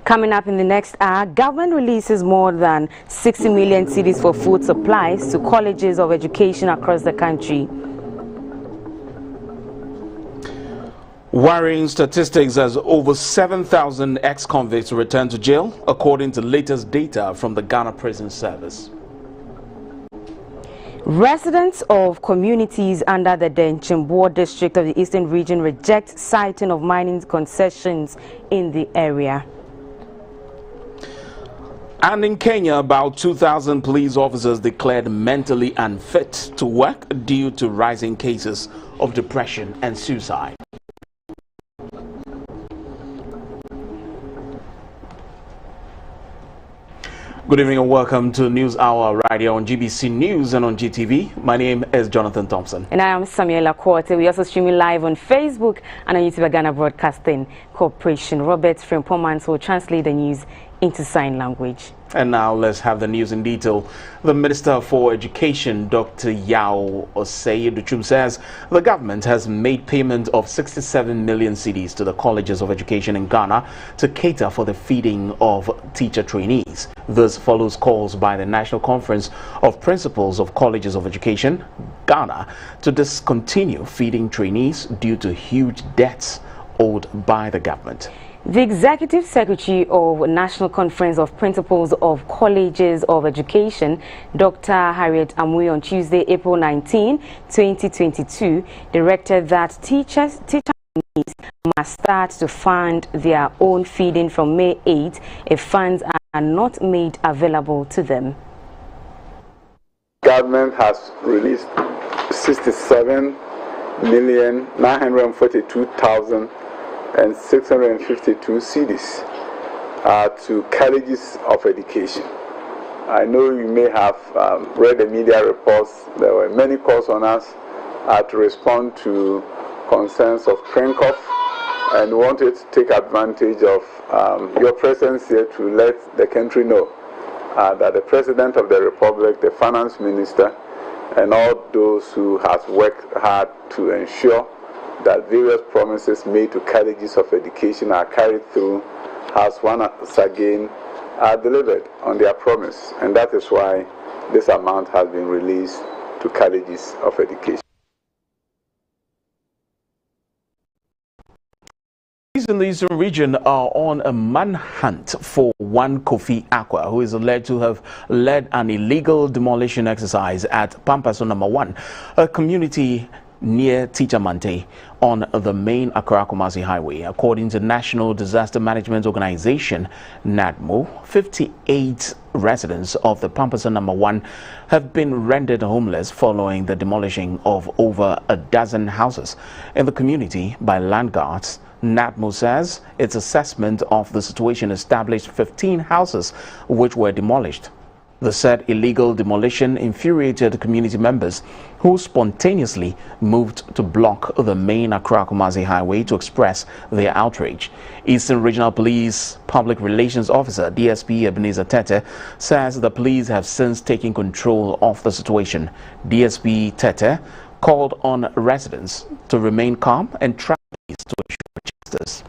Coming up in the next hour, government releases more than 60 million cedis for food supplies to colleges of education across the country. Worrying statistics as over 7,000 ex-convicts return to jail, according to latest data from the Ghana Prison Service. Residents of communities under the Denchimboa district of the Eastern Region reject siting of mining concessions in the area. And in Kenya, about 2,000 police officers declared mentally unfit to work due to rising cases of depression and suicide. Good evening and welcome to News Hour right here on GBC News and on GTV. My name is Jonathan Thompson. And I am Samuela Quarter. We also streaming live on Facebook and on YouTube at Ghana Broadcasting Corporation. Robert Frimpomans will translate the news into sign language. And now let's have the news in detail. The Minister for Education, Dr. Yao Osei-Duchum, says the government has made payment of 67 million cedis to the colleges of education in Ghana to cater for the feeding of teacher trainees. This follows calls by the National Conference of Principals of Colleges of Education, Ghana, to discontinue feeding trainees due to huge debts owed by the government. The Executive Secretary of National Conference of Principals of Colleges of Education, Dr. Harriet Amui, on Tuesday, April 19, 2022, directed that teacher trainees must start to fund their own feeding from May 8 if funds are not made available to them. Government has released 67,942,652 cedis to colleges of education. I know you may have read the media reports. There were many calls on us to respond to concerns of Trenkoff, and wanted to take advantage of your presence here to let the country know that the President of the Republic, the Finance Minister, and all those who have worked hard to ensure that various promises made to colleges of education are carried through has once again delivered on their promise, and that is why this amount has been released to colleges of education. In the Eastern region are on a manhunt for one Kofi Aqua, who is alleged to have led an illegal demolition exercise at Pampaso No. 1, a community near Tichamante on the main Accra-Kumasi highway. According to National Disaster Management Organization, NADMO, 58 residents of the Pampaso No. 1 have been rendered homeless following the demolishing of over a dozen houses in the community by land guards. NADMO says its assessment of the situation established 15 houses which were demolished. The said illegal demolition infuriated community members who spontaneously moved to block the main Accra-Kumasi highway to express their outrage. Eastern Regional Police Public Relations Officer DSP Ebenezer Tete says the police have since taken control of the situation. DSP Tete called on residents to remain calm and try to ensure justice.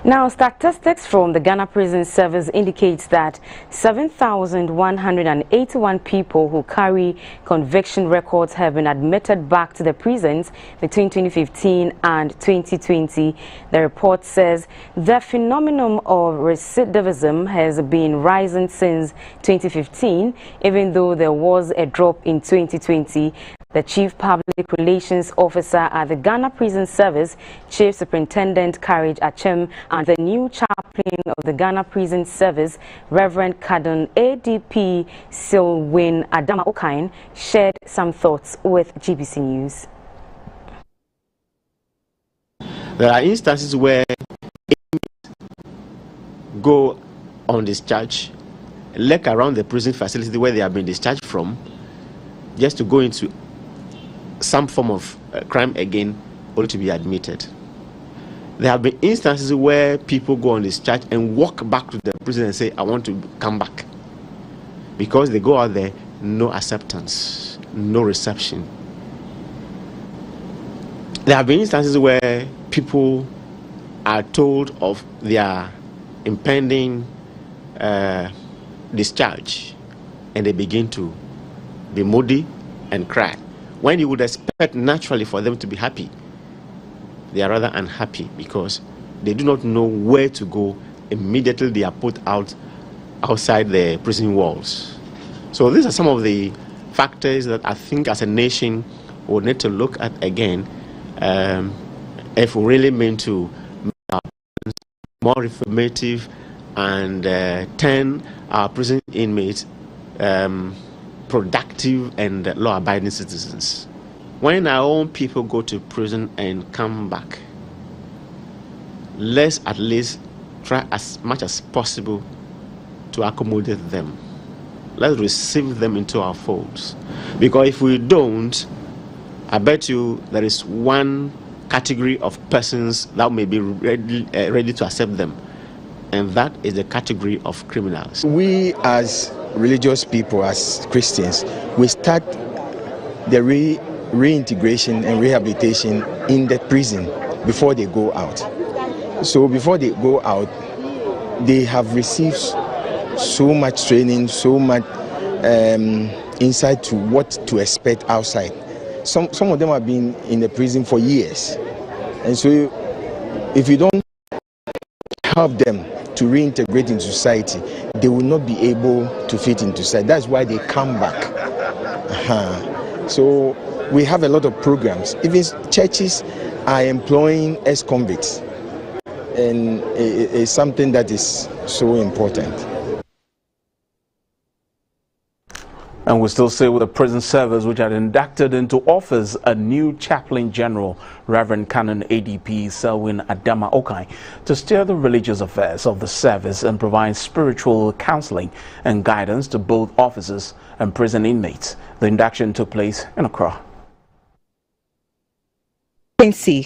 Now, statistics from the Ghana Prison Service indicates that 7,181 people who carry conviction records have been admitted back to the prisons between 2015 and 2020. The report says the phenomenon of recidivism has been rising since 2015, even though there was a drop in 2020. The Chief Public Relations Officer at the Ghana Prison Service, Chief Superintendent Courage Achem, and the new chaplain of the Ghana Prison Service, Reverend Kadon ADP Silwin Adama Okain, shared some thoughts with GBC News. There are instances where go on discharge, lurk around the prison facility where they have been discharged from, just to go into some form of crime again, only to be admitted. There have been instances where people go on discharge and walk back to the prison and say, I want to come back. Because they go out there, no acceptance, no reception. There have been instances where people are told of their impending discharge, and they begin to be moody and cry. When you would expect naturally for them to be happy, they are rather unhappy because they do not know where to go immediately they are put outside the prison walls. So these are some of the factors that I think as a nation we need to look at again if we really mean to make our more reformative and turn our prison inmates productive and law-abiding citizens. When our own people go to prison and come back, let's at least try as much as possible to accommodate them. Let's receive them into our folds. Because if we don't, I bet you there is one category of persons that may be ready to accept them, and that is the category of criminals. We as religious people, as Christians, we start the reintegration and rehabilitation in the prison before they go out. So before they go out, they have received so much training, so much insight to what to expect outside. Some of them have been in the prison for years, and so if you don't help them to reintegrate into society, they will not be able to fit into society. That's why they come back. So we have a lot of programs. Even churches are employing ex-convicts, and it's something that is so important. And we still say with the prison service, which had inducted into office a new chaplain general, Reverend Canon ADP Selwyn Adama Okai, to steer the religious affairs of the service and provide spiritual counseling and guidance to both officers and prison inmates. The induction took place in Accra.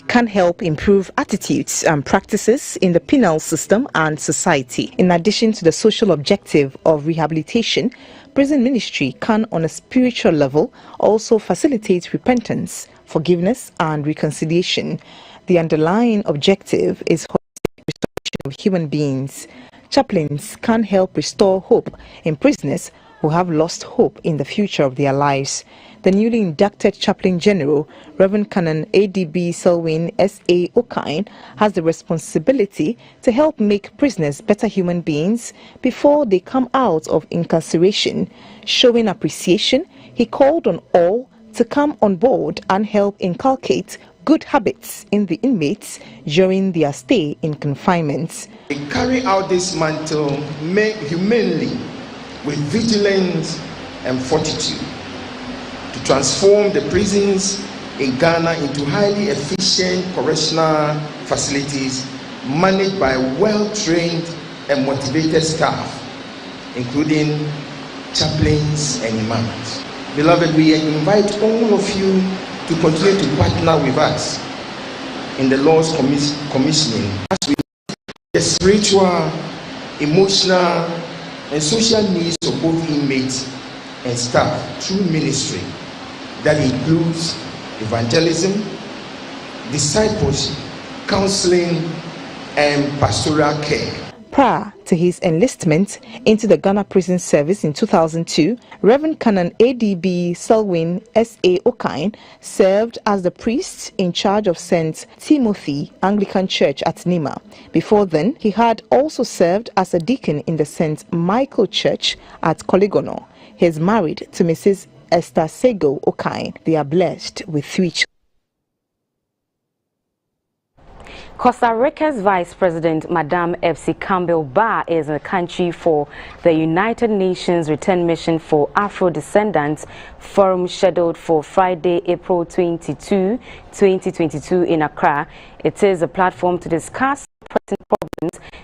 Can help improve attitudes and practices in the penal system and society. In addition to the social objective of rehabilitation, prison ministry can, on a spiritual level, also facilitate repentance, forgiveness, and reconciliation. The underlying objective is holistic restoration of human beings. Chaplains can help restore hope in prisoners who have lost hope in the future of their lives. The newly inducted Chaplain General, Reverend Canon ADB Selwyn S.A. Okai, has the responsibility to help make prisoners better human beings before they come out of incarceration. Showing appreciation, he called on all to come on board and help inculcate good habits in the inmates during their stay in confinement. They carry out this mantle humanely, with vigilance and fortitude, to transform the prisons in Ghana into highly efficient correctional facilities managed by well-trained and motivated staff, including chaplains and imams. Beloved, we invite all of you to continue to partner with us in the Lord's commissioning as we the spiritual, emotional, and social needs of both inmates and staff through ministry that includes evangelism, discipleship, counseling, and pastoral care. Prior to his enlistment into the Ghana Prison Service in 2002, Reverend Canon ADB Selwyn S.A. Okai served as the priest in charge of St. Timothy Anglican Church at Nima. Before then, he had also served as a deacon in the St. Michael Church at Koligono. He is married to Mrs. Esther Sego Okai. They are blessed with 3 children. Costa Rica's Vice President, Madame F.C. Campbell-Barr, is in the country for the United Nations Return Mission for Afro-Descendants Forum scheduled for Friday, April 22, 2022 in Accra. It is a platform to discuss pressing problems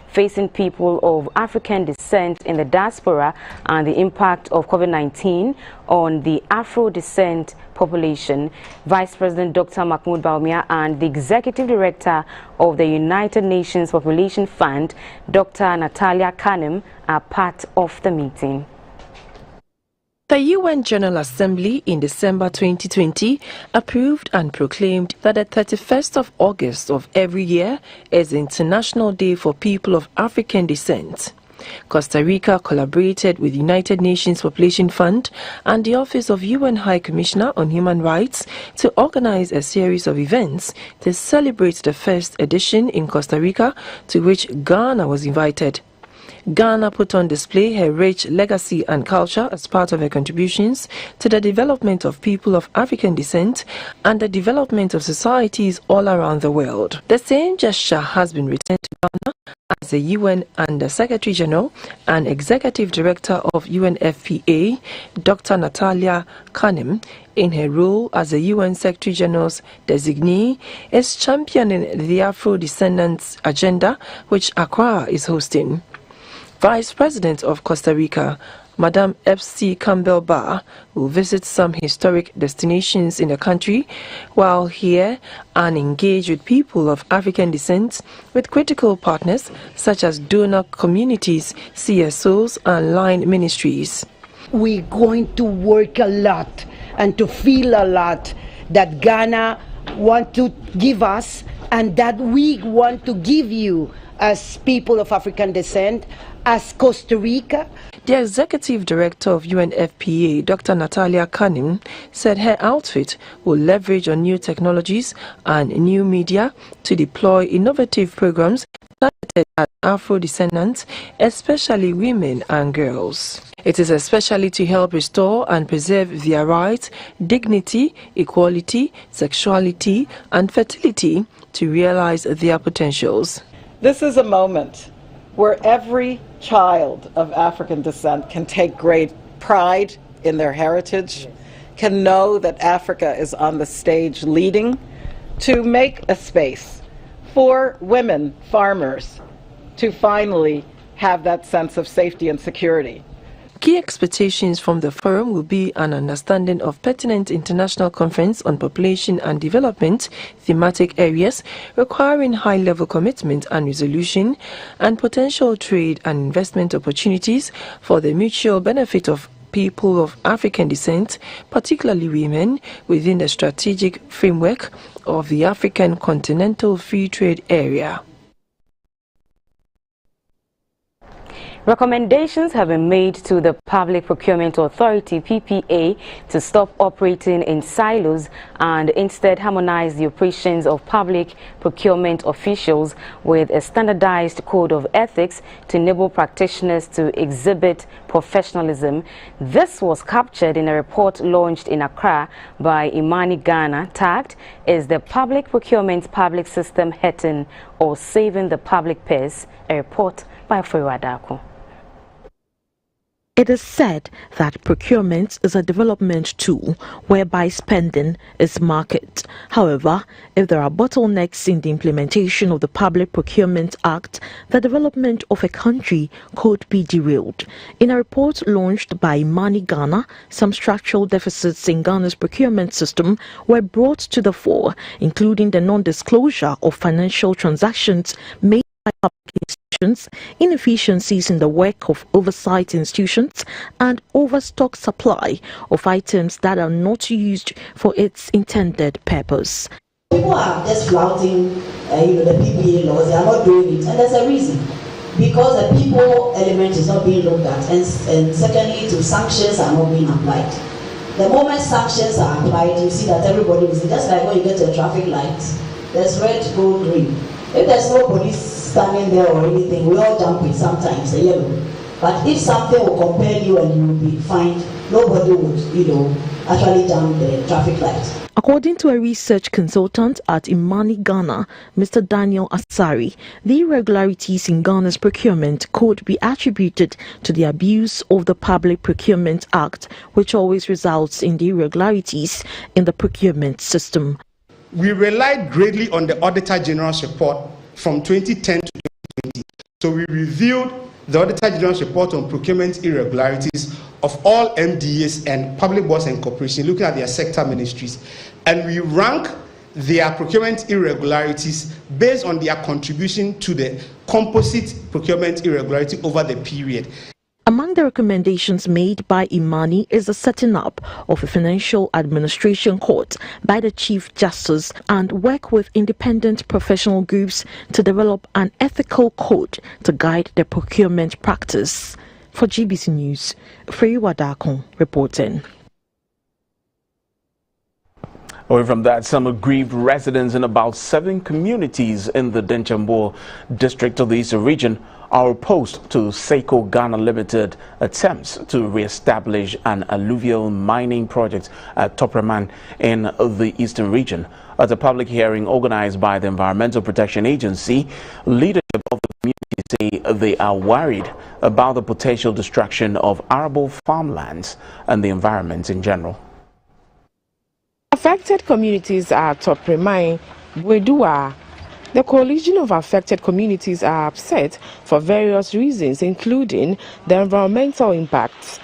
facing people of African descent in the diaspora and the impact of COVID-19 on the Afro descent population. Vice President Dr. Mahmoud Bawumia and the Executive Director of the United Nations Population Fund, Dr. Natalia Kanem, are part of the meeting. The UN General Assembly in December 2020 approved and proclaimed that the 31st of August of every year is International Day for People of African Descent. Costa Rica collaborated with United Nations Population Fund and the Office of UN High Commissioner on Human Rights to organize a series of events to celebrate the first edition in Costa Rica, to which Ghana was invited. Ghana put on display her rich legacy and culture as part of her contributions to the development of people of African descent and the development of societies all around the world. The same gesture has been returned to Ghana as the UN Under Secretary General and Executive Director of UNFPA, Dr. Natalia Kanem, in her role as the UN Secretary General's designee, is championing the Afro-Descendants agenda, which ACCRA is hosting. Vice President of Costa Rica, Madame F.C. Campbell-Barr, will visit some historic destinations in the country while here and engage with people of African descent with critical partners such as donor communities, CSOs and line ministries. We're going to work a lot and to feel a lot that Ghana want to give us and that we want to give you as people of African descent, as Costa Rica. The Executive Director of UNFPA, Dr. Natalia Kanem, said her outfit will leverage on new technologies and new media to deploy innovative programs targeted at Afro-descendants, especially women and girls. It is especially to help restore and preserve their rights, dignity, equality, sexuality, and fertility to realize their potentials. This is a moment where every child of African descent can take great pride in their heritage, can know that Africa is on the stage leading, to make a space for women farmers to finally have that sense of safety and security. Key expectations from the forum will be an understanding of pertinent international conference on population and development thematic areas requiring high-level commitment and resolution, and potential trade and investment opportunities for the mutual benefit of people of African descent, particularly women, within the strategic framework of the African Continental Free Trade Area. Recommendations have been made to the Public Procurement Authority, PPA, to stop operating in silos and instead harmonize the operations of public procurement officials with a standardized code of ethics to enable practitioners to exhibit professionalism. This was captured in a report launched in Accra by Imani Ghana, tagged "Is the Public Procurement Public System Hurting or Saving the Public Purse?" A report by Adako. It is said that procurement is a development tool whereby spending is market. However, if there are bottlenecks in the implementation of the Public Procurement Act, the development of a country could be derailed. In a report launched by Imani Ghana, some structural deficits in Ghana's procurement system were brought to the fore, including the non-disclosure of financial transactions made by public institutions, inefficiencies in the work of oversight institutions, and overstock supply of items that are not used for its intended purpose. People are just flouting the PPA laws. They are not doing it, and there's a reason. Because the people element is not being looked at, and secondly, sanctions are not being applied. The moment sanctions are applied, you see that everybody is just like when you get to a traffic light. There's red, gold, green. If there's no police standing there or anything, we all jump it sometimes, a yellow. But if something will compel you and you will be fined, nobody would, actually jump the traffic light. According to a research consultant at Imani Ghana, Mr. Daniel Asari, the irregularities in Ghana's procurement could be attributed to the abuse of the Public Procurement Act, which always results in the irregularities in the procurement system. We relied greatly on the Auditor General's report from 2010 to 2020, So we reviewed the Auditor General's report on procurement irregularities of all MDAs and public boards and corporations, looking at their sector ministries, and we rank their procurement irregularities based on their contribution to the composite procurement irregularity over the period. Among the recommendations made by Imani is the setting up of a financial administration court by the Chief Justice and work with independent professional groups to develop an ethical code to guide the procurement practice. For GBC News, Frei Wadakon reporting. Away from that, some aggrieved residents in about 7 communities in the Denchambo district of the Eastern region are opposed to Seiko Ghana Limited attempts to re-establish an alluvial mining project at Topreman in the Eastern region. At a public hearing organized by the Environmental Protection Agency, leadership of the community say they are worried about the potential destruction of arable farmlands and the environment in general. Affected communities are Topreman, Wedua. The coalition of affected communities are upset for various reasons, including the environmental impacts.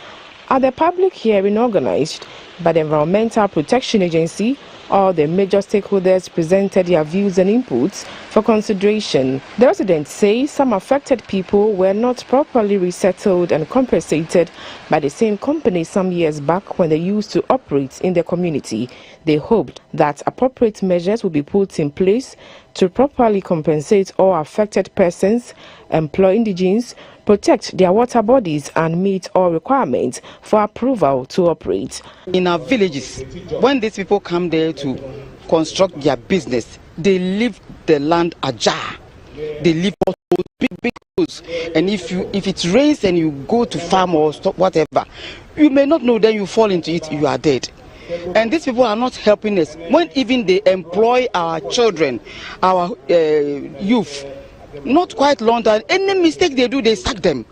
At the public hearing organized by the Environmental Protection Agency, all the major stakeholders presented their views and inputs for consideration. The residents say some affected people were not properly resettled and compensated by the same company some years back when they used to operate in the community. They hoped that appropriate measures would be put in place to properly compensate all affected persons, employ indigenes, protect their water bodies and meet all requirements for approval to operate. In our villages, when these people come there to construct their business, they leave the land ajar. They leave also big holes. And if it rains and you go to farm or stop whatever, you may not know, then you fall into it, you are dead. And these people are not helping us. When even they employ our children, our youth, not quite long time, any mistake they do, they sack them.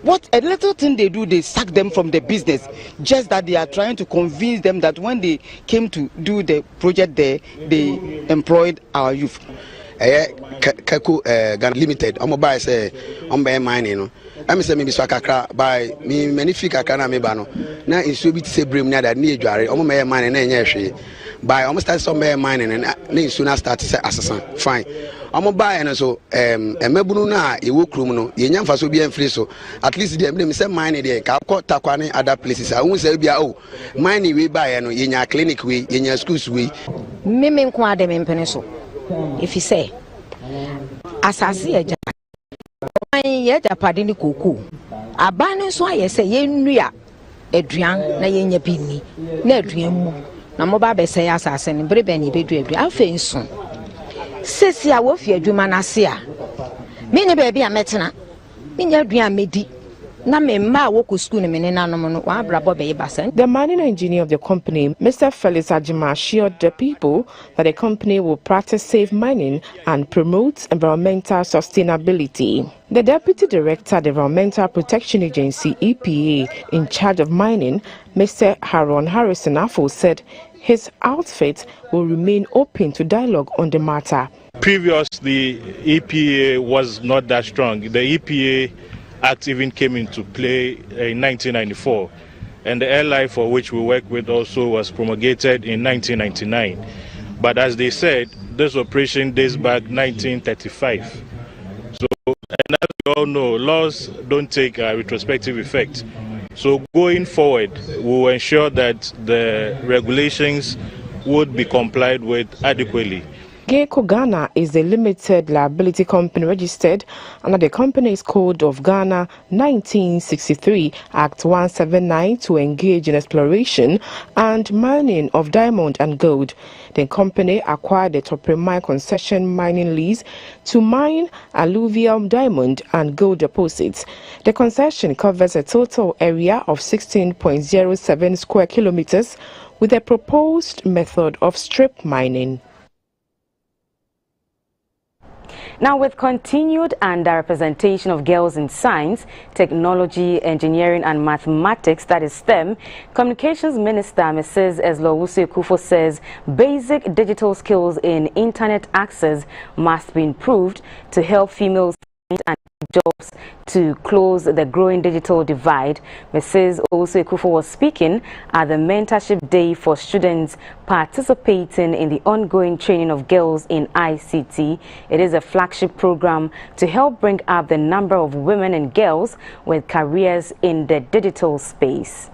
What a little thing they do, they sack them from the business. Just that they are trying to convince them that when they came to do the project there, they employed our youth. Kaku Ghana Limited, I'm buy say I'm buy mining. I'm say maybe swakakra buy me many kakra na me ba no. Na insu bi say brim na that ni edware. I'm buy mining na enye hwe. Buy I'm start some buy mining na insu na start say assassin. Fine. I'm buy na so emebunu na e wo krum no ye nyamfa so bi enfri so. At least dem say mining there ka kwota kwane other places. I won say bia oh mining we buy no ye nya clinic we ye nya schools we. Me nko ade me mpene so. If you say asasi eja ye japade ni koku abane so aye say ye nnua aduan na ye nya bini na aduan mu na mo ba be say asase ni brebe ni bedu aduan afa nso sesi a wo fi adwuma na se a me ne be bia metena me nya aduan medi. The mining engineer of the company, Mr. Felix Ajima, assured the people that the company will practice safe mining and promote environmental sustainability. The Deputy Director of the Environmental Protection Agency, EPA, in charge of mining, Mr. Haron Harrison Afo, said his outfit will remain open to dialogue on the matter. Previously, EPA was not that strong. The EPA Act even came into play in 1994, and the airline for which we work with also was promulgated in 1999. But as they said, this operation dates back 1935. So, and as we all know, laws don't take a retrospective effect. So going forward, we will ensure that the regulations would be complied with adequately. Seiko Ghana is a limited liability company registered under the Companies Code of Ghana 1963 Act 179 to engage in exploration and mining of diamond and gold. The company acquired the Topreman concession mining lease to mine alluvial diamond and gold deposits. The concession covers a total area of 16.07 square kilometers with a proposed method of strip mining. Now, with continued underrepresentation of girls in science, technology, engineering and mathematics, that is STEM, Communications Minister Mrs. Eslowusu Ekufo says basic digital skills in internet access must be improved to help females and jobs to close the growing digital divide. Mrs. Owusu Ekufo was speaking at the Mentorship Day for students participating in the ongoing training of girls in ICT. It is a flagship program to help bring up the number of women and girls with careers in the digital space.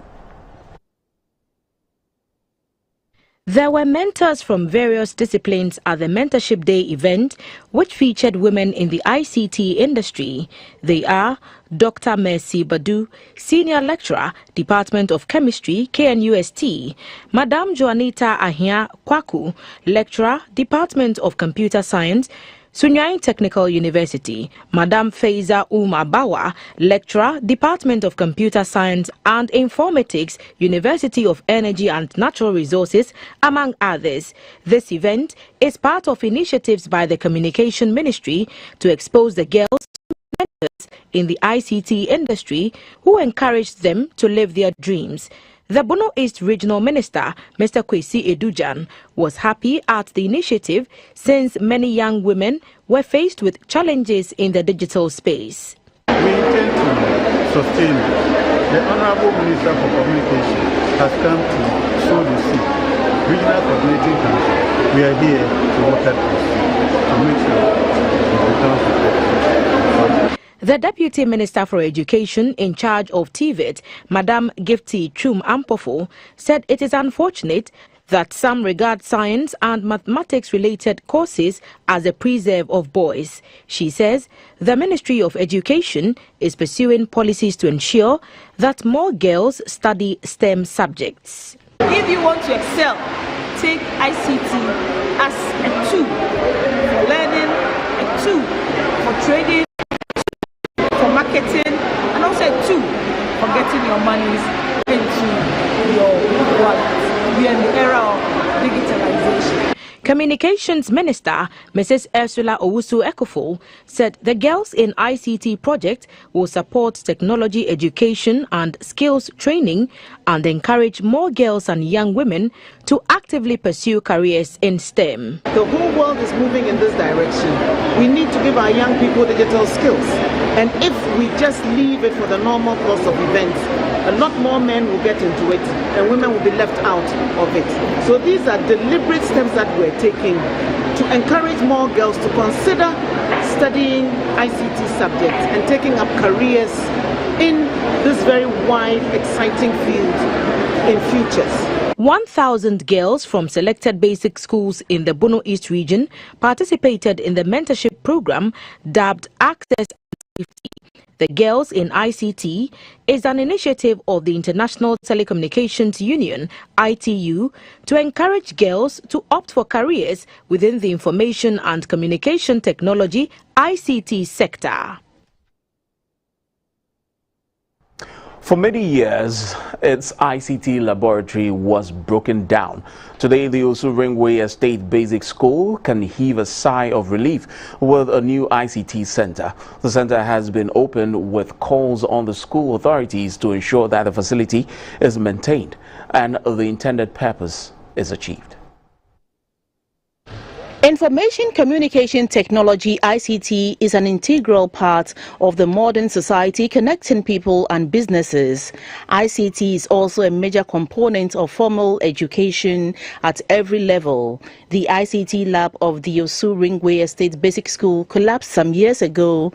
There were mentors from various disciplines at the Mentorship Day event, which featured women in the ICT industry. They are Dr. Mercy Badu, Senior Lecturer, Department of Chemistry, KNUST; Madame Joanita Ahia Kwaku, Lecturer, Department of Computer Science, Sunyain Technical University; Madame Faiza Bawa, Lecturer, Department of Computer Science and Informatics, University of Energy and Natural Resources, among others. This event is part of initiatives by the Communication Ministry to expose the girls to mentors in the ICT industry who encourage them to live their dreams. The Bono East Regional Minister, Mr. Kwesi Edujan, was happy at the initiative since many young women were faced with challenges in the digital space. We intend to sustain it. The Honorable Minister for Communication has come to sow the seed. Regional Coordinating Council, we are here to work at this to make sure it becomes effective. The Deputy Minister for Education in charge of TVET, Madame Gifty Chum Ampofo, said it is unfortunate that some regard science and mathematics-related courses as a preserve of boys. She says the Ministry of Education is pursuing policies to ensure that more girls study STEM subjects. If you want to excel, take ICT as a tool for learning, a tool for trading, for marketing, and also a tool for getting your monies into your wallet. We are in the era of digitalization. Communications Minister Mrs. Ursula Owusu Ekufo said the Girls in ICT project will support technology education and skills training and encourage more girls and young women to actively pursue careers in STEM. The whole world is moving in this direction. We need to give our young people digital skills. And if we just leave it for the normal course of events, a lot more men will get into it and women will be left out of it. So these are deliberate steps that we're taking to encourage more girls to consider studying ICT subjects and taking up careers in this very wide, exciting field in futures. 1,000 girls from selected basic schools in the Bono East region participated in the mentorship program dubbed Access and Safety. The Girls in ICT is an initiative of the International Telecommunications Union, ITU, to encourage girls to opt for careers within the information and communication technology ICT sector. For many years, its ICT laboratory was broken down. Today, the Osu Ringway Estate Basic School can heave a sigh of relief with a new ICT center. The center has been opened with calls on the school authorities to ensure that the facility is maintained and the intended purpose is achieved. Information Communication Technology ICT is an integral part of the modern society connecting people and businesses. ICT is also a major component of formal education at every level. The ICT lab of the Osu Ringway Estate Basic School collapsed some years ago,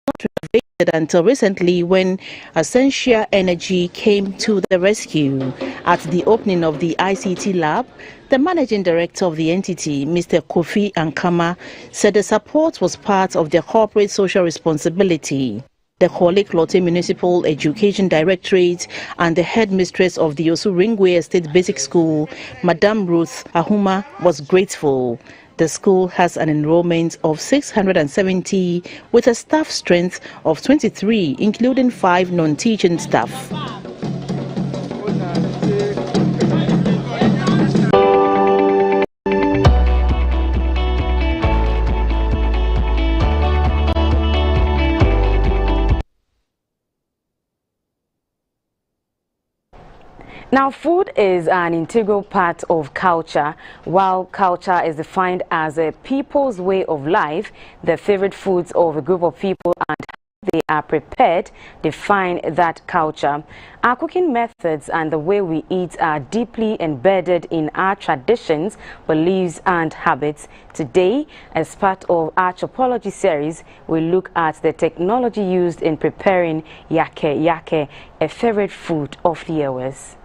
not renovated until recently when Essentia Energy came to the rescue. At the opening of the ICT lab, the managing director of the entity, Mr. Kofi Ankama, said the support was part of their corporate social responsibility. The Holik Lotte Municipal Education Directorate and the headmistress of the Osu Ringway Estate Basic School, Madame Ruth Ahuma, was grateful. The school has an enrollment of 670 with a staff strength of 23, including 5 non-teaching staff. Now, food is an integral part of culture. While culture is defined as a people's way of life, the favorite foods of a group of people and they are prepared define that culture. Our cooking methods and the way we eat are deeply embedded in our traditions, beliefs and habits. Today, as part of our Chopology series, we look at the technology used in preparing yake, a favorite food of the viewers.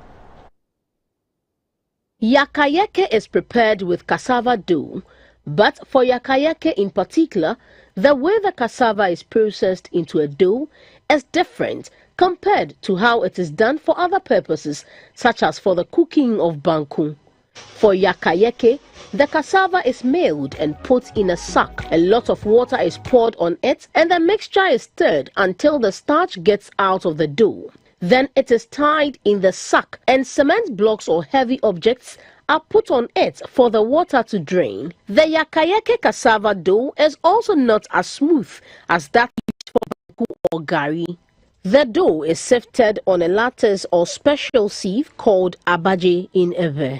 Yake is prepared with cassava dough, but for yake in particular, the way the cassava is processed into a dough is different compared to how it is done for other purposes, such as for the cooking of banku. For yake, the cassava is milled and put in a sack. A lot of water is poured on it and the mixture is stirred until the starch gets out of the dough. Then it is tied in the sack and cement blocks or heavy objects are put on it for the water to drain. The yake cassava dough is also not as smooth as that used for banku or gari. The dough is sifted on a lattice or special sieve called abaje in Ewe.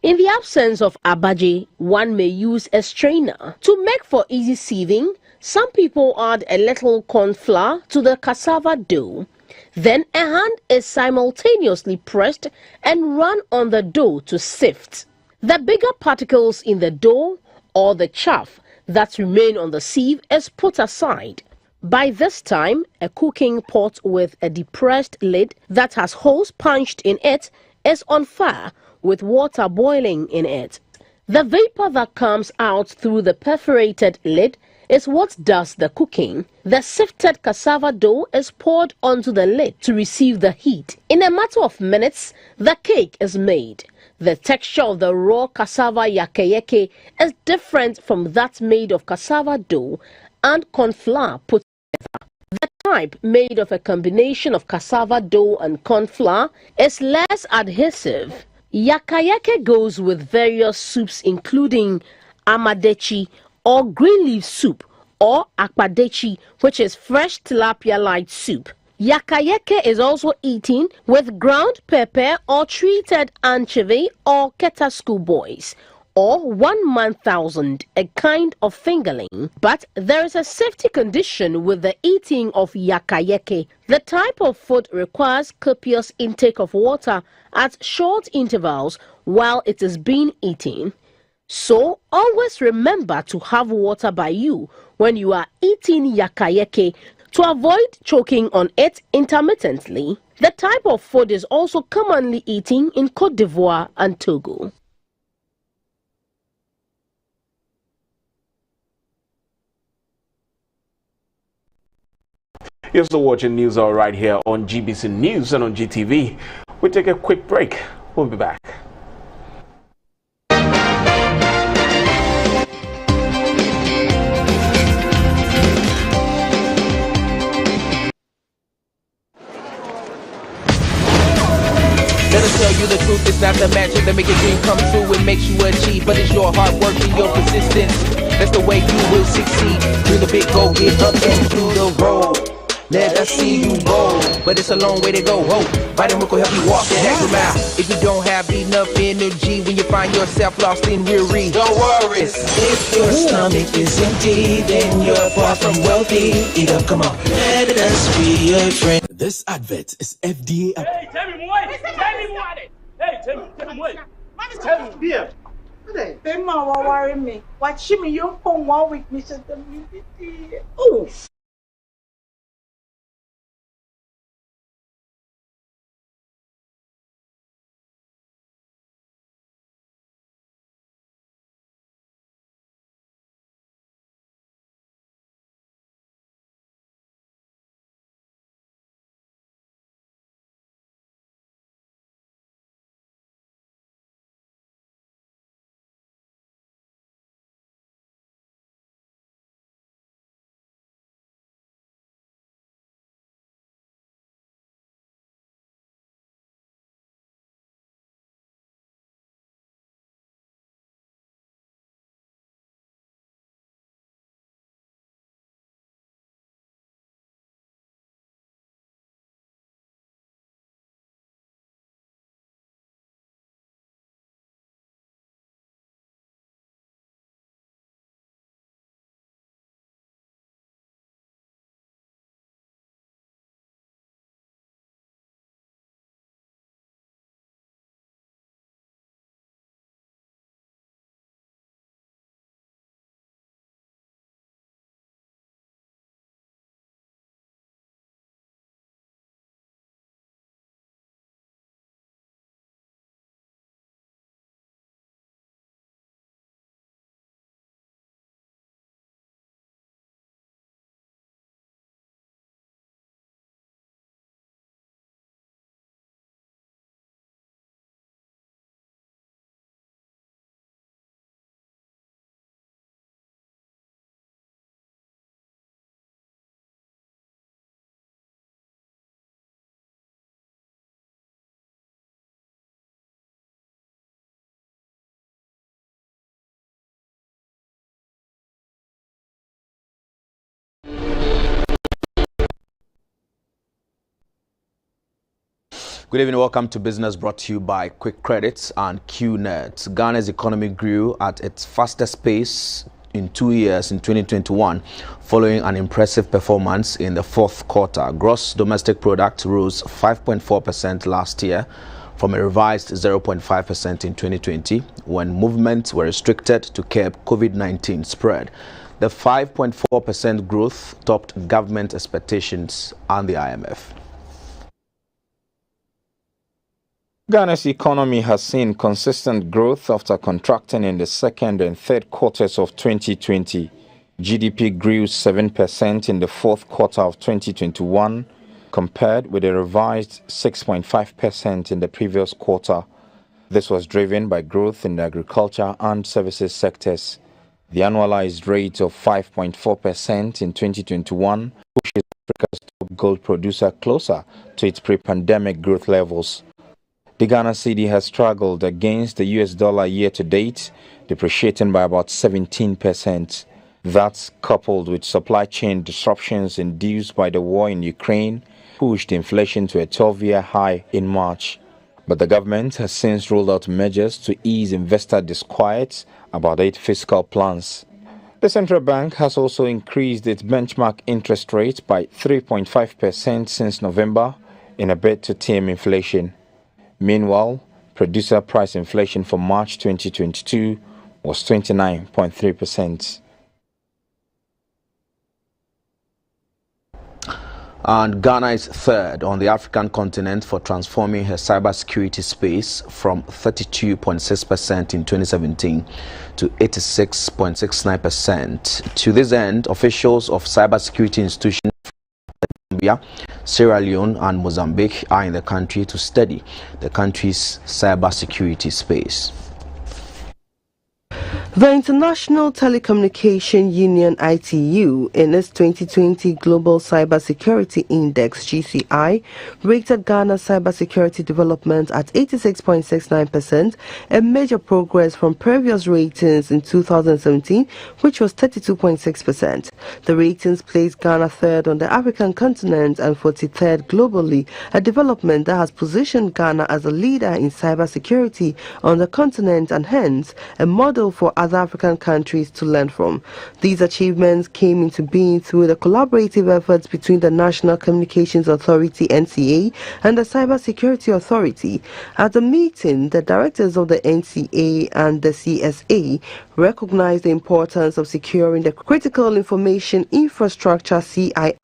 In the absence of abaje, one may use a strainer. To make for easy sieving, some people add a little corn flour to the cassava dough. Then a hand is simultaneously pressed and run on the dough to sift the bigger particles in the dough, or the chaff that remain on the sieve is put aside. By this time, a cooking pot with a depressed lid that has holes punched in it is on fire with water boiling in it. The vapor that comes out through the perforated lid is what does the cooking. The sifted cassava dough is poured onto the lid to receive the heat. In a matter of minutes, the cake is made. The texture of the raw cassava yake is different from that made of cassava dough and corn flour put together. The type made of a combination of cassava dough and corn flour is less adhesive. Yake goes with various soups including amadechi, or green leaf soup, or akpadechi, which is fresh tilapia light soup. Yake is also eaten with ground pepper or treated anchovy or keta schoolboys, or 1 month thousand, a kind of fingerling. But there is a safety condition with the eating of yake. The type of food requires copious intake of water at short intervals while it is being eaten. So, always remember to have water by you when you are eating yake to avoid choking on it intermittently. The type of food is also commonly eaten in Côte d'Ivoire and Togo. You're still watching News Hour right here on GBC News and on GTV. We'll take a quick break. We'll be back. Let us tell you the truth, it's not the magic that make your dream come true. It makes you achieve, but it's your hard work and your persistence. That's the way you will succeed. Dream the big goal, get up and do the road. Let us see you roll, but it's a long way to go. Vitamin will help you walk that extra mile. If you don't have enough energy when you find yourself lost in weary, don't worry. If your stomach is empty, then you're far from wealthy. Eat up, come on. Let us be your friend. This advert is FDA. Hey, tell me more. Tell me more. Hey, tell me more. Tell me beer. They ma worry me. Watch me, you come 1 week, Mr. Community. Oh. Good evening, welcome to Business, brought to you by Quick Credits and QNet. Ghana's economy grew at its fastest pace in 2 years in 2021, following an impressive performance in the fourth quarter. Gross domestic product rose 5.4% last year from a revised 0.5% in 2020, when movements were restricted to curb COVID-19 spread. The 5.4% growth topped government expectations and the IMF. Ghana's economy has seen consistent growth after contracting in the second and third quarters of 2020. GDP grew 7% in the fourth quarter of 2021, compared with a revised 6.5% in the previous quarter. This was driven by growth in the agriculture and services sectors. The annualized rate of 5.4% in 2021 pushes Africa's top gold producer closer to its pre-pandemic growth levels. The Ghana cedi has struggled against the US dollar year to date, depreciating by about 17%. That, coupled with supply chain disruptions induced by the war in Ukraine, pushed inflation to a 12-year high in March. But the government has since rolled out measures to ease investor disquiet about its fiscal plans. The central bank has also increased its benchmark interest rate by 3.5% since November in a bid to tame inflation. Meanwhile, producer price inflation for March 2022 was 29.3%. And Ghana is third on the African continent for transforming her cybersecurity space from 32.6% in 2017 to 86.69%. To this end, officials of cybersecurity institutions from Gambia, Sierra Leone and Mozambique are in the country to study the country's cybersecurity space. The International Telecommunication Union ITU, in its 2020 Global Cybersecurity Index (GCI), rated Ghana's cybersecurity development at 86.69%, a major progress from previous ratings in 2017, which was 32.6%. The ratings placed Ghana third on the African continent and 43rd globally, a development that has positioned Ghana as a leader in cybersecurity on the continent and hence a model for other African countries to learn from. These achievements came into being through the collaborative efforts between the National Communications Authority (NCA) and the Cybersecurity Authority. At the meeting, the directors of the NCA and the CSA recognized the importance of securing the critical information infrastructure (CII),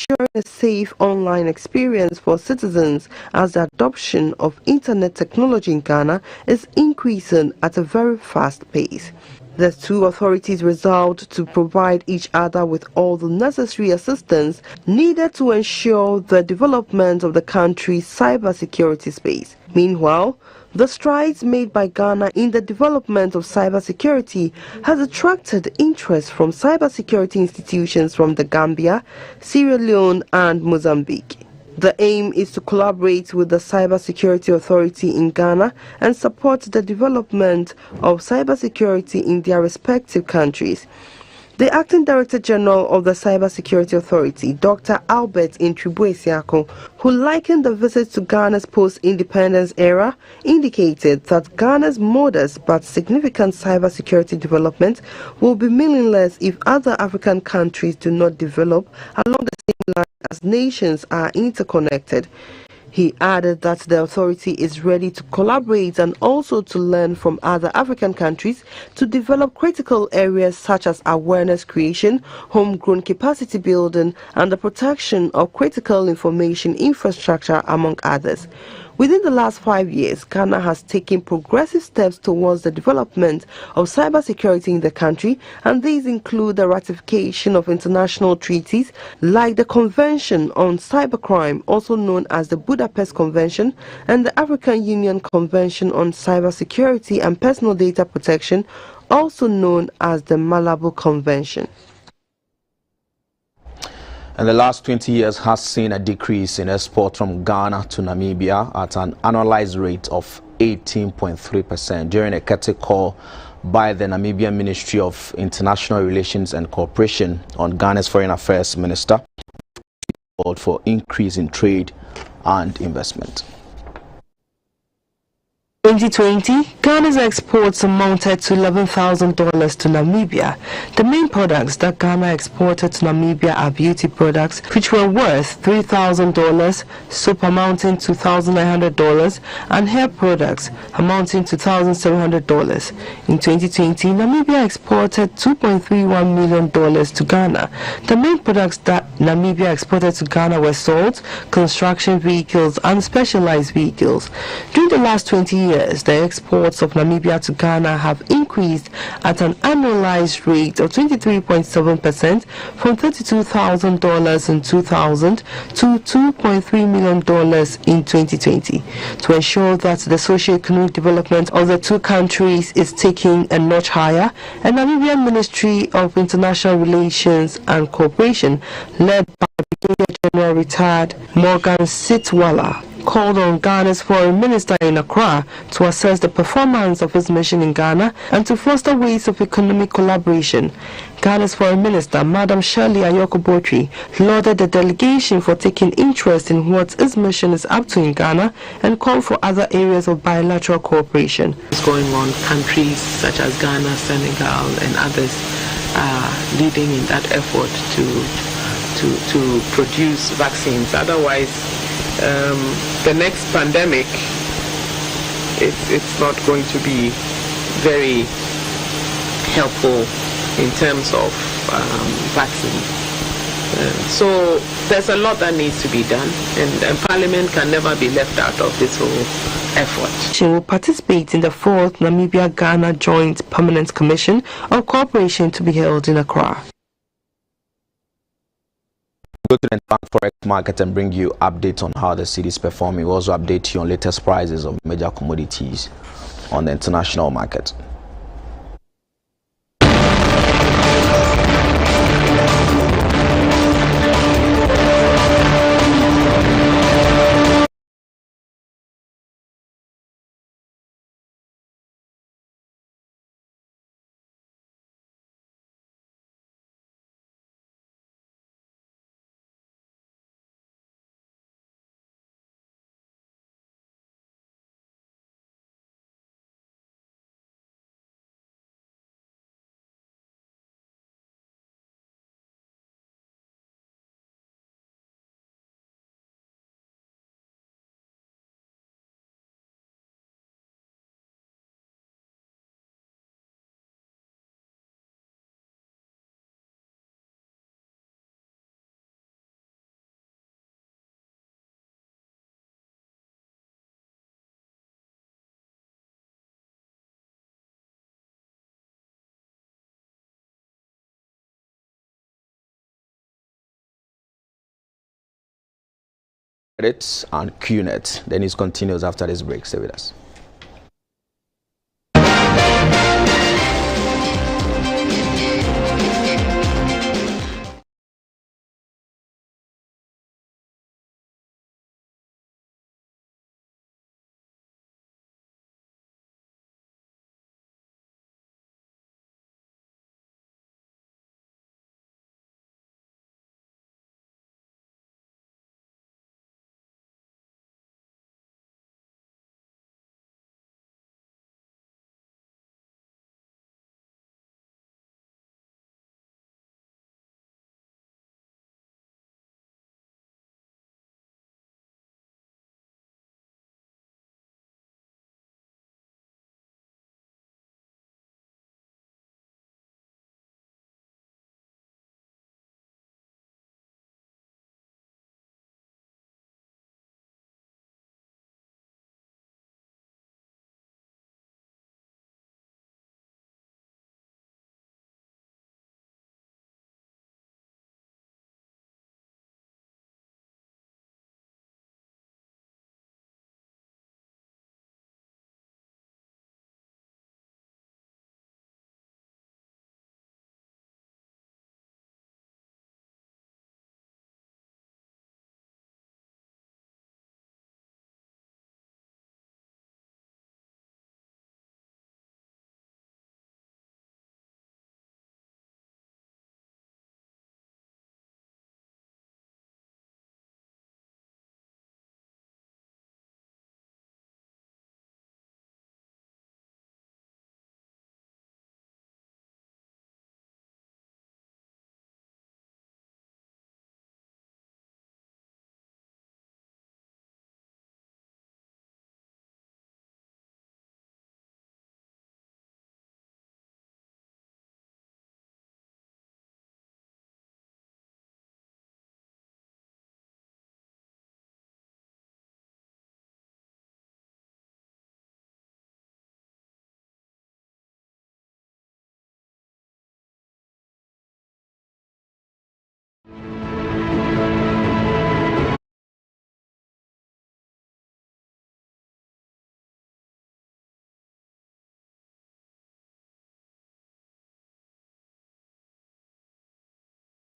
ensuring a safe online experience for citizens as the adoption of internet technology in Ghana is increasing at a very fast pace. The two authorities resolved to provide each other with all the necessary assistance needed to ensure the development of the country's cybersecurity space. Meanwhile, the strides made by Ghana in the development of cybersecurity has attracted interest from cybersecurity institutions from the Gambia, Sierra Leone and Mozambique. The aim is to collaborate with the Cybersecurity Authority in Ghana and support the development of cybersecurity in their respective countries. The Acting Director General of the Cybersecurity Authority, Dr. Albert Intribuesiako, who likened the visit to Ghana's post-independence era, indicated that Ghana's modest but significant cybersecurity development will be meaningless if other African countries do not develop along the same lines as nations are interconnected. He added that the authority is ready to collaborate and also to learn from other African countries to develop critical areas such as awareness creation, homegrown capacity building, and the protection of critical information infrastructure, among others. Within the last 5 years, Ghana has taken progressive steps towards the development of cybersecurity in the country, and these include the ratification of international treaties like the Convention on Cybercrime, also known as the Budapest Convention, and the African Union Convention on Cybersecurity and Personal Data Protection, also known as the Malabo Convention. And the last 20 years has seen a decrease in export from Ghana to Namibia at an annualized rate of 18.3% during a curtain call by the Namibian Ministry of International Relations and Cooperation on Ghana's Foreign Affairs Minister, called for increase in trade and investment. 2020, Ghana's exports amounted to $11,000 to Namibia. The main products that Ghana exported to Namibia are beauty products, which were worth $3,000, soap amounting to $1,900, and hair products amounting to $1,700. In 2020, Namibia exported $2.31 million to Ghana. The main products that Namibia exported to Ghana were salt, construction vehicles, and specialized vehicles. During the last 20 years, the exports of Namibia to Ghana have increased at an annualized rate of 23.7% from $32,000 in 2000 to $2.3 million in 2020. To ensure that the socio-economic development of the two countries is taking a notch higher, a Namibian Ministry of International Relations and Cooperation, led by Brigadier General Retired Morgan Sitwala, called on Ghana's foreign minister in Accra to assess the performance of his mission in Ghana and to foster ways of economic collaboration. Ghana's foreign minister, Madam Shirley Ayoko-Botry, lauded the delegation for taking interest in what his mission is up to in Ghana and called for other areas of bilateral cooperation. What's going on? Countries such as Ghana, Senegal, and others are leading in that effort to produce vaccines. Otherwise, the next pandemic, it's not going to be very helpful in terms of vaccines. So there's a lot that needs to be done, and Parliament can never be left out of this whole effort. She will participate in the 4th Namibia-Ghana Joint Permanent Commission of Cooperation to be held in Accra. Go to the bank forex market and bring you updates on how the city is performing. We'll also update you on latest prices of major commodities on the international market. Credits and QNet. The news continues after this break. Stay with us.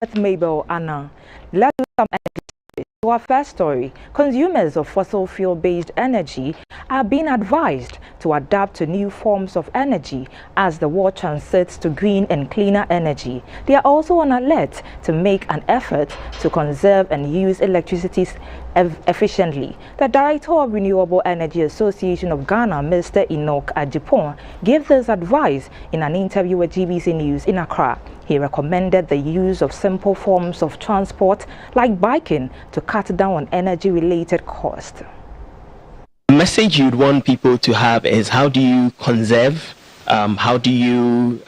with Mabel Anna. Let's do some to our first story. Consumers of fossil fuel-based energy are being advised to adapt to new forms of energy as the world transits to green and cleaner energy. They are also on alert to make an effort to conserve and use electricity efficiently. The Director of Renewable Energy Association of Ghana, Mr. Enoch Ajipon, gave this advice in an interview with GBC News in Accra. He recommended the use of simple forms of transport like biking to cut down on energy-related costs. The message you'd want people to have is, how do you conserve? How do you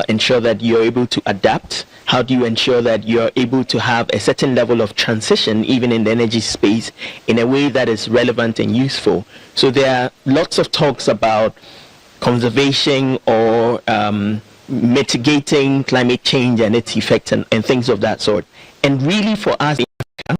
ensure that you're able to adapt? How do you ensure that you're able to have a certain level of transition even in the energy space in a way that is relevant and useful? So there are lots of talks about conservation or mitigating climate change and its effects and things of that sort. And really for us in Africa,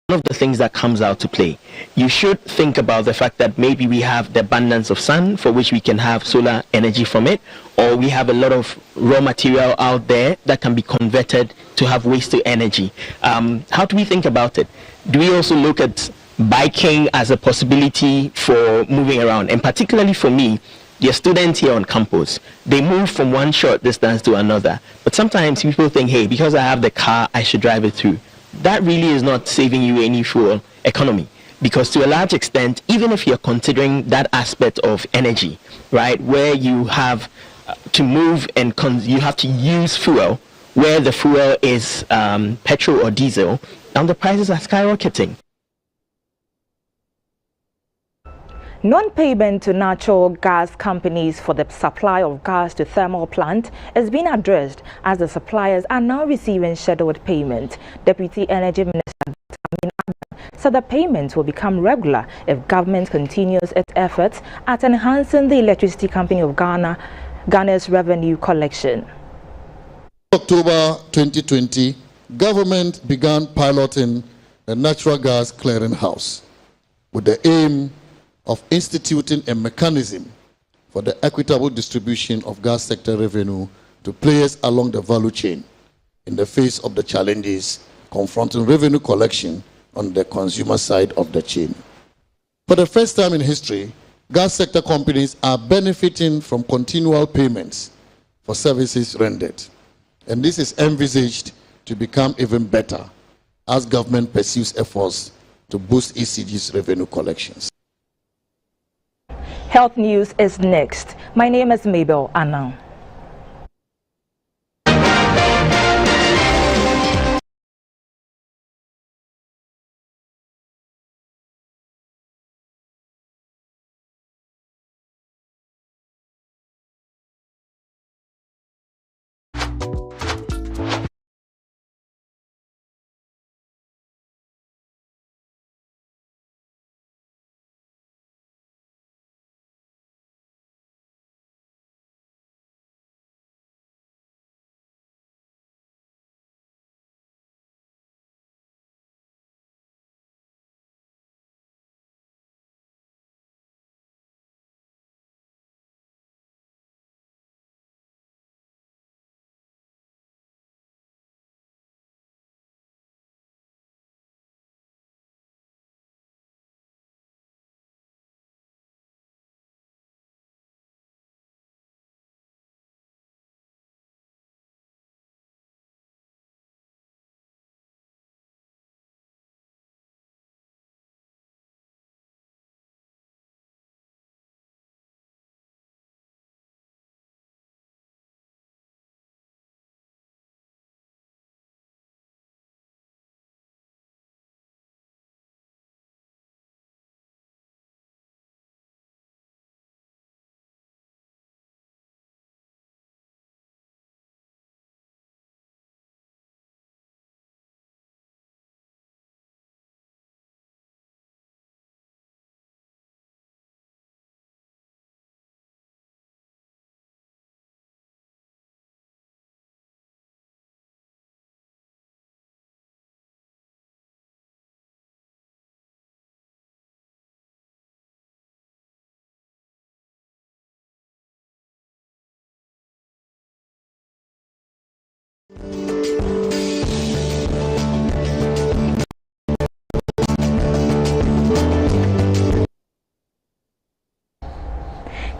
one of the things that comes out to play, you should think about the fact that maybe we have the abundance of sun for which we can have solar energy from it, or we have a lot of raw material out there that can be converted to have waste to energy. How do we think about it? Do we also look at biking as a possibility for moving around? And particularly for me, the students here on campus, they move from one short distance to another. But sometimes people think, hey, because I have the car, I should drive it through. That really is not saving you any fuel economy. Because to a large extent, even if you're considering that aspect of energy, right, where you have to move and you have to use fuel, where the fuel is petrol or diesel, and the prices are skyrocketing. Non-payment to natural gas companies for the supply of gas to thermal plant is being addressed as the suppliers are now receiving scheduled payment. Deputy Energy Minister said the payments will become regular if government continues its efforts at enhancing the Electricity Company of Ghana's revenue collection. October 2020, government began piloting the natural gas clearinghouse with the aim of instituting a mechanism for the equitable distribution of gas sector revenue to players along the value chain in the face of the challenges confronting revenue collection on the consumer side of the chain. For the first time in history, gas sector companies are benefiting from continual payments for services rendered. And this is envisaged to become even better as government pursues efforts to boost ECG's revenue collections. Health news is next. My name is Mabel Anna.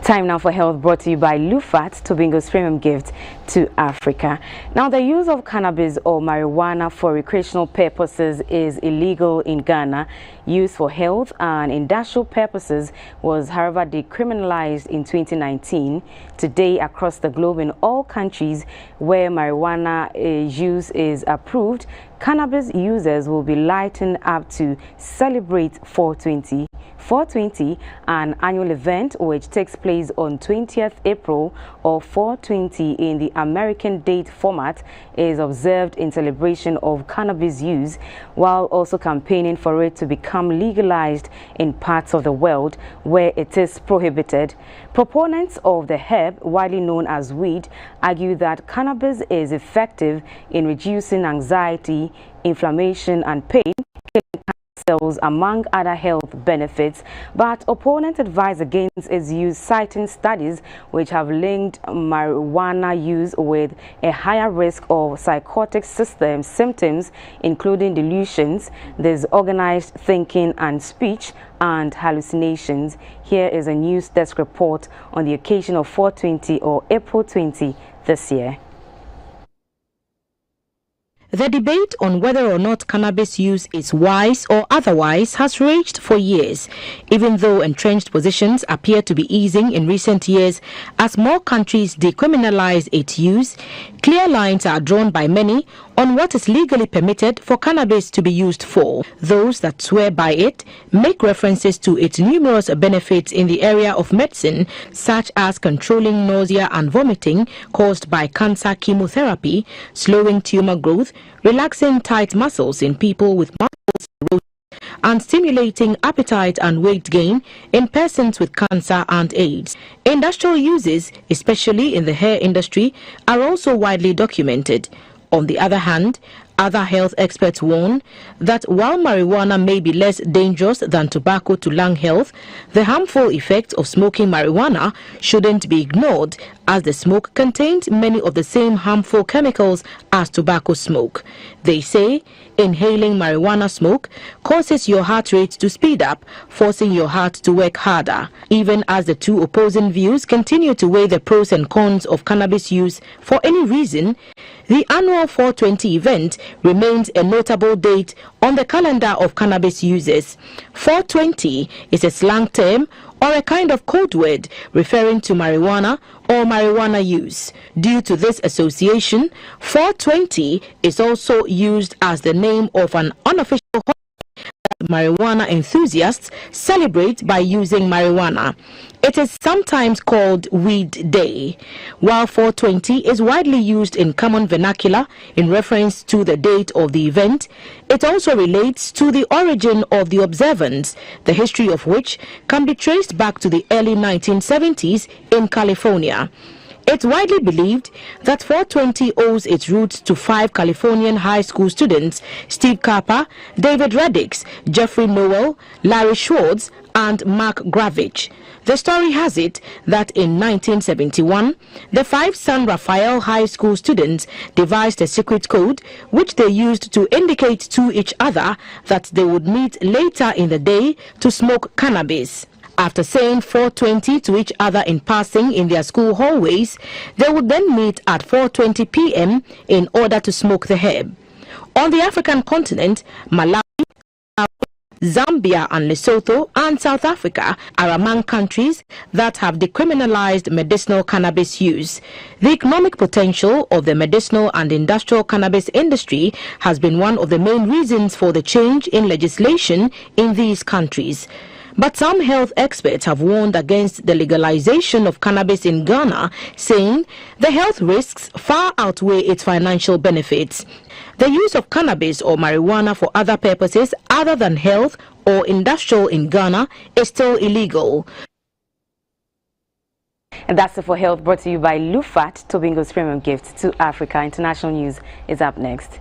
Time now for health, brought to you by Lufat, Tobingo's premium gift to Africa. Now, the use of cannabis or marijuana for recreational purposes is illegal in Ghana. Use for health and industrial purposes was, however, decriminalized in 2019. Today, across the globe in all countries where marijuana use is approved, cannabis users will be lightened up to celebrate 420, an annual event which takes place on 20th April or 420 in the American date format, is observed in celebration of cannabis use, while also campaigning for it to become legalized in parts of the world where it is prohibited. Proponents of the herb, widely known as weed, argue that cannabis is effective in reducing anxiety, inflammation and pain, cells, among other health benefits, but opponents advise against its use, citing studies which have linked marijuana use with a higher risk of psychotic symptoms, including delusions, disorganized thinking and speech, and hallucinations. Here is a news desk report on the occasion of 420 or April 20 this year. The debate on whether or not cannabis use is wise or otherwise has raged for years, even though entrenched positions appear to be easing in recent years as more countries decriminalize its use. Clear lines are drawn by many on what is legally permitted for cannabis to be used for. Those that swear by it make references to its numerous benefits in the area of medicine, such as controlling nausea and vomiting caused by cancer chemotherapy, slowing tumor growth, relaxing tight muscles in people with muscle cirrhosis, and stimulating appetite and weight gain in persons with cancer and AIDS. Industrial uses, especially in the hair industry, are also widely documented. On the other hand, other health experts warn that while marijuana may be less dangerous than tobacco to lung health, the harmful effects of smoking marijuana shouldn't be ignored, as the smoke contains many of the same harmful chemicals as tobacco smoke. They say inhaling marijuana smoke causes your heart rate to speed up, forcing your heart to work harder. Even as the two opposing views continue to weigh the pros and cons of cannabis use for any reason, the annual 420 event remains a notable date on the calendar of cannabis users. 420 is a slang term or a kind of code word referring to marijuana or marijuana use. Due to this association, 420 is also used as the name of an unofficial holiday that marijuana enthusiasts celebrate by using marijuana. It is sometimes called Weed Day. While 420 is widely used in common vernacular in reference to the date of the event, it also relates to the origin of the observance, the history of which can be traced back to the early 1970s in California. It's widely believed that 420 owes its roots to 5 Californian high school students, Steve Carper, David Radix, Jeffrey Noel, Larry Schwartz, and Mark Gravich. The story has it that in 1971, the 5 San Rafael High School students devised a secret code which they used to indicate to each other that they would meet later in the day to smoke cannabis. After saying 420 to each other in passing in their school hallways, they would then meet at 4:20 p.m. in order to smoke the herb. On the African continent, Malawi, Zambia and Lesotho and South Africa are among countries that have decriminalized medicinal cannabis use. The economic potential of the medicinal and industrial cannabis industry has been one of the main reasons for the change in legislation in these countries. But some health experts have warned against the legalization of cannabis in Ghana, saying the health risks far outweigh its financial benefits. The use of cannabis or marijuana for other purposes other than health or industrial in Ghana is still illegal. And that's it for health, brought to you by Lufat, Tobingo's premium gift to Africa. International news is up next.